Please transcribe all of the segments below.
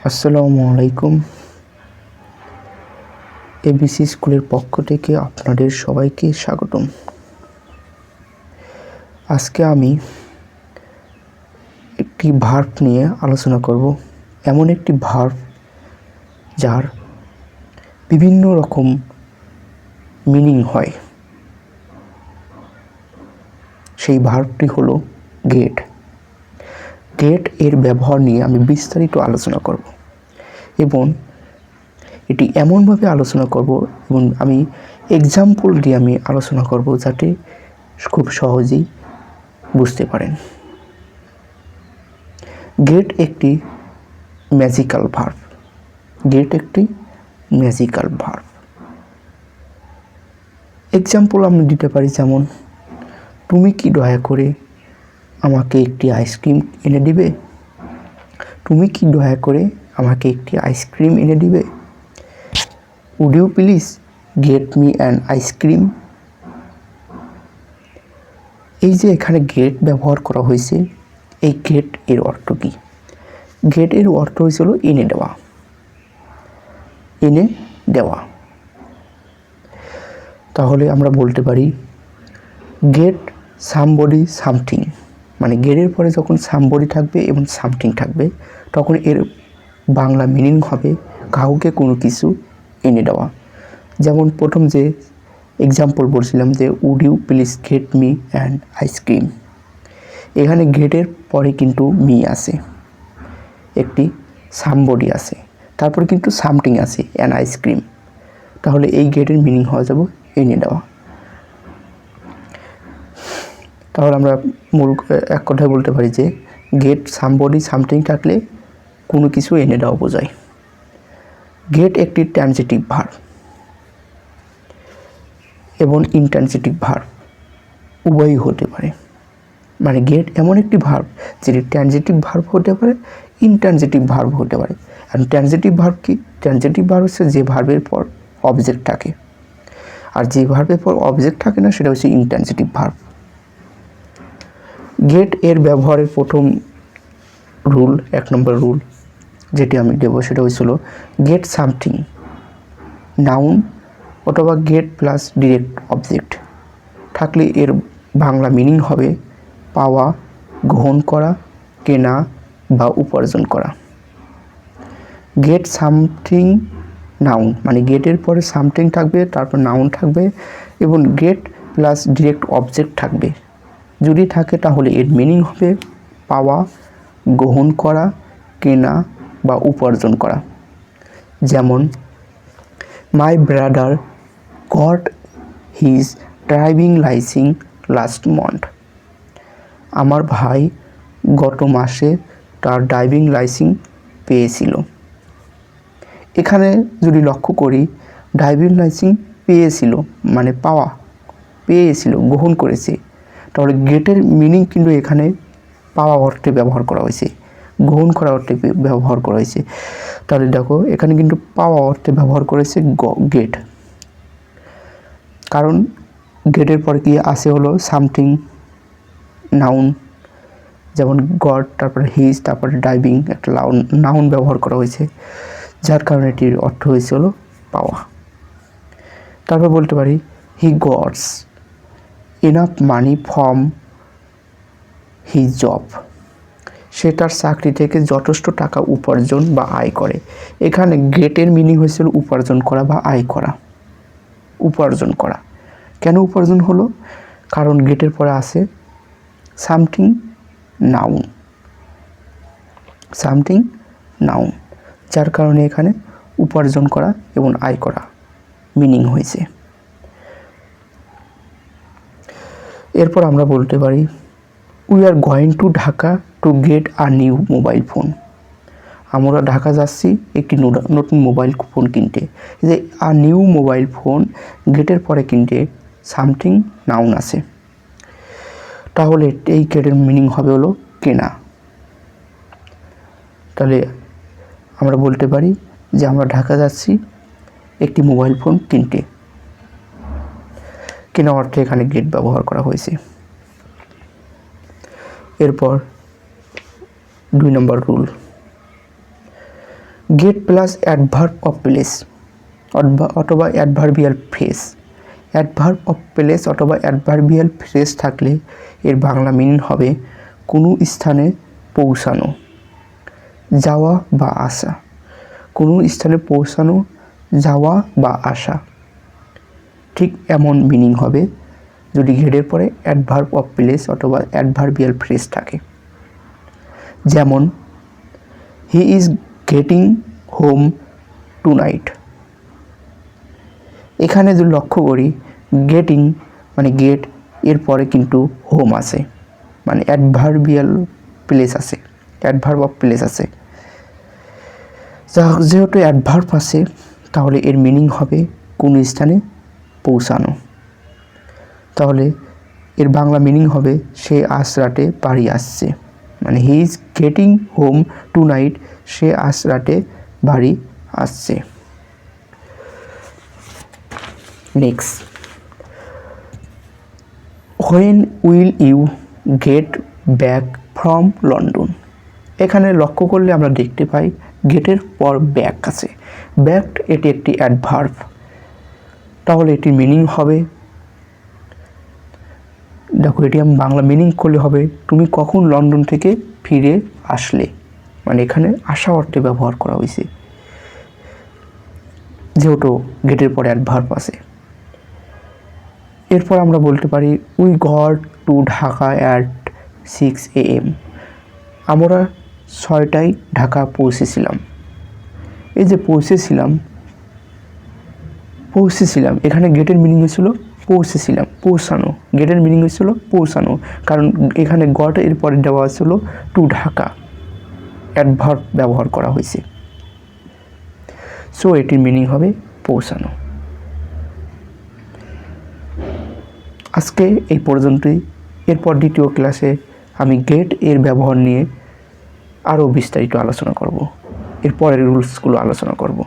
আসসালামু আলাইকুম। এবিসি স্কুলের পক্ষ থেকে আপনাদের সবাইকে স্বাগতম। আজকে আমি একটি ভার্ব নিয়ে আলোচনা করব। এমন একটি ভার্ব যার বিভিন্ন রকম মিনিং হয়। সেই ভার্বটি হলো গেট। গেট এর ব্যবহার নিয়ে আমি বিস্তারিত আলোচনা করব এবং এটি এমনভাবে আলোচনা করব এবং আমি এক্সাম্পল দিয়ে আমি আলোচনা করব যাতে খুব সহজেই বুঝতে পারেন। গেট একটি ম্যাজিক্যাল ভার্ব। গেট একটি ম্যাজিক্যাল ভার্ব। এক্সাম্পল আমি দিতে পারি, যেমন তুমি কি দয়া করে আমাকে একটি আইসক্রিম এনে দিবে? তুমি কি দয়া করে আমাকে একটি আইসক্রিম এনে দিবে? Would you please get me an ice cream? এই যে এখানে গেট ব্যবহার করা হয়েছে, এই গেট এর অর্থ কী? গেট এর অর্থ হয়েছিল এনে দেওয়া। এনে দেওয়া। তাহলে আমরা বলতে পারি গেট সামবডি সামথিং, মানে গেটের পরে যখন সামবডি থাকবে এবং সামথিং থাকবে তখন এর বাংলা মিনিং হবে কাউকে কোনো কিছু এনে দেওয়া। যেমন প্রথম যে এক্সাম্পল বলছিলাম যে would you please get me an ice cream, এখানে গেটের পরে কিন্তু মি আছে, একটি সামবডি আছে, তারপরে কিন্তু সামথিং আছে, অ্যান আইসক্রিম। তাহলে এই গেটের মিনিং হয়ে যাব এনে দেওয়া। তাহলে আমরা মূল এক কথায় বলতে পারি যে গেট সামবডি সামথিং থাকলে কোনো কিছু এনে দেওয়া বোঝায়। গেট একটি ট্রানজিটিভ ভার্ব এবং ইনট্রানজিটিভ ভার্ব উভয়ই হতে পারে। মানে গেট এমন একটি ভার্ব যেটি ট্রানজিটিভ ভার্ব হতে পারে, ইনট্রানজিটিভ ভার্ব হতে পারে। আর ট্রানজিটিভ ভার্ব কি? ট্রানজিটিভ ভার্ব হচ্ছে যে ভার্বের পর অবজেক্ট থাকে, আর যে ভার্বের পর অবজেক্ট থাকে না সেটা হচ্ছে ইনট্রানজিটিভ ভার্ব। গেট এর ব্যবহারের প্রথম রুল, 1 নম্বর রুল যেটি আমি দেবো সেটা হয়েছিল গেট সামথিং নাউন অথবা গেট প্লাস ডিরেক্ট অবজেক্ট থাকলে এর বাংলা মিনিং হবে পাওয়া, গ্রহণ করা, কেনা বা উপার্জন করা। গেট সামথিং নাউন মানে গেটের পরে সামথিং থাকবে, তারপর নাউন থাকবে এবং গেট প্লাস ডিরেক্ট অবজেক্ট থাকবে। যদি থাকে তাহলে এর মিনিং হবে পাওয়া, গ্রহণ করা, কেনা বা উপার্জন করা। যেমন my brother goat his driving licence last month, আমার ভাই গত মাসে তার ড্রাইভিং লাইসেন্স পেয়েছিল। এখানে যদি লক্ষ্য করি ড্রাইভিং লাইসেন্স পেয়েছিল মানে পাওয়া, পেয়েছিল, গ্রহণ করেছে, তাহলে গেটের মিনিং কিন্তু এখানে পাওয়া অর্থে ব্যবহার করা হয়েছে, গ্রহণ করা অর্থে ব্যবহার করা হয়েছে। তাহলে দেখো এখানে কিন্তু পাওয়া অর্থে ব্যবহার করেছে গেট, কারণ গেটের পরে কি আসে হলো সামথিং নাউন, যেমন গড, তারপরে হিজ, তারপরে ড্রাইভিং, একটা নাউন ব্যবহার করা হয়েছে, যার কারণে এটির অর্থ হয়েছে হলো পাওয়া। তারপর বলতে পারি he gets enough money from his job, সে তার চাকরি থেকে যথেষ্ট টাকা উপার্জন বা আয় করে। এখানে গেটের মিনিং হয়েছিল উপার্জন করা বা আয় করা। উপার্জন করা কেন উপার্জন হলো? কারণ গেটের পরে আছে সামথিং নাউন, সামথিং নাউন, যার কারণে এখানে উপার্জন করা এবং আয় করা মিনিং হয়েছে। এরপর আমরা বলতে পারি we are going to Dhaka to get a new mobile phone, আমরা ঢাকা যাচ্ছি একটি নতুন মোবাইল ফোন কিনতে। যে আ নিউ মোবাইল ফোন গেটের পরে কিনতে সামথিং নাউন আছে, তাহলে এই গেটের মিনিং হবে হলো কেনা। তাহলে আমরা বলতে পারি যে আমরা ঢাকা যাচ্ছি একটি মোবাইল ফোন কিনতে, কেনা অর্থে এখানে গেট ব্যবহার করা হয়েছে। এরপর 2 নম্বর rule, get plus adverb of place অথবা adverbial phrase. Adverb of place অথবা অ্যাডভার্বিয়াল ফ্রেজ থাকলে এর বাংলা মিনিং হবে কোনো স্থানে পৌঁছানো, যাওয়া বা আসা। কোনো স্থানে পৌঁছানো, যাওয়া বা আসা। ঠিক এমন মিনিং হবে যদি গেটের পরে অ্যাডভার্ব অফ প্লেস অথবা অ্যাডভার্বিয়াল ফ্রেজ থাকে। যেমন হি ইজ গেটিং হোম টুনাইট। এখানে যদি লক্ষ্য করি গেটিং মানে গেট, এরপরে কিন্তু হোম আছে, মানে অ্যাডভার্বিয়াল প্লেস আছে, অ্যাডভার্ব অফ প্লেস আছে। যেহেতু অ্যাডভার্ব আছে তাহলে এর মিনিং হবে কোন স্থানে পৌঁছানো। তাহলে এর বাংলা মিনিং হবে সে আজ রাতে বাড়ি আসছে, মানে he is getting home tonight, সে আজ রাতে বাড়ি আসছে। Next, when will you get back from London. এখানে লক্ষ্য করলে আমরা দেখতে পাই গেটের পর ব্যাক আছে। ব্যাক এটি একটি অ্যাডভার্ব, তাহলে এটির মিনিং হবে, দেখো এটি আমি বাংলা মিনিং করলে হবে তুমি কখন লন্ডন থেকে ফিরে আসলে, মানে এখানে আসা অর্থে ব্যবহার করা হয়েছে যেহেতু গেটের পরে অ্যাডভার্ব আছে। এরপর আমরা বলতে পারি we got to Dhaka at 6 AM। আমরা 6টায় ঢাকা পৌঁছেছিলাম। এই যে পৌঁছেছিলাম এখানে গেটের মিনিং হয়েছিল পৌঁছেছিলাম, পৌঁছানো। গেটের মিনিং হয়েছিল পৌঁছানো, কারণ এখানে গট এর পরে দেওয়া ছিল টু ঢাকা, অ্যাডভার্ব ব্যবহার করা হয়েছে। সো এটির মিনিং হবে পৌঁছানো। আজকে এই পর্যন্তই। এরপর দ্বিতীয় ক্লাসে আমি গেট এর ব্যবহার নিয়ে আরও বিস্তারিত আলোচনা করব, এরপরের রুলসগুলো আলোচনা করব।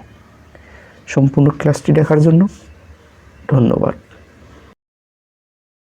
সম্পূর্ণ ক্লাসটি দেখার জন্য ধন্যবাদ।